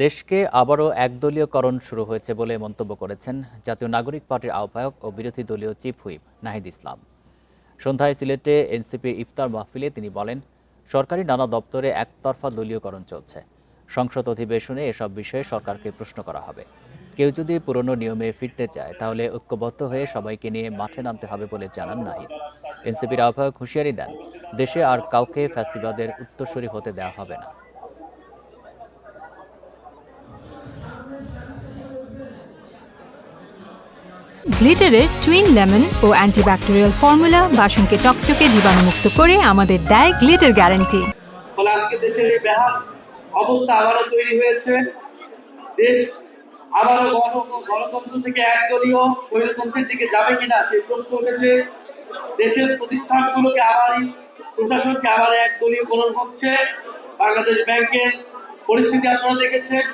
দেশকে আবারও একদলীয়করণ শুরু হয়েছে বলে মন্তব্য করেছেন জাতীয় নাগরিক পার্টির আহ্বায়ক ও বিরোধী দলীয় চিফ হুইপ নাহিদ ইসলাম। সন্ধ্যায় সিলেটে এনসিপির ইফতার মাহফিলে তিনি বলেন, সরকারি নানা দপ্তরে একতরফা দলীয়করণ চলছে। সংসদ অধিবেশনে এসব বিষয়ে সরকারকে প্রশ্ন করা হবে। কেউ যদি পুরনো নিয়মে ফিরতে চায় তাহলে ঐক্যবদ্ধ হয়ে সবাইকে নিয়ে মাঠে নামতে হবে বলে জানান নাহিদ। এনসিপির আহ্বায়ক হুঁশিয়ারি দেন, দেশে আর কাউকে ফ্যাসিবাদের উত্তরসূরি হতে দেওয়া হবে না। গ্লিটারের টুইন লেমন ও অ্যান্টিব্যাকটেরিয়াল ফর্মুলা বাসনকে চকচকে জীবাণুমুক্ত করে আমাদের দেয় গ্লিটার গ্যারান্টি। ফলে আজকে দেশের এই বেহাল অবস্থা আবারও তৈরি হয়েছে। দেশ আবারও গণতন্ত্র থেকে একদলীয় স্বৈরতন্ত্রের দিকে যাবে কিনা সেই প্রশ্ন উঠেছে। দেশের প্রতিষ্ঠানগুলোকে প্রশাসনকে আবার একদলীয়করণ হচ্ছে। বাংলাদেশ ব্যাংকের পরিস্থিতি আপনারা দেখেছেন।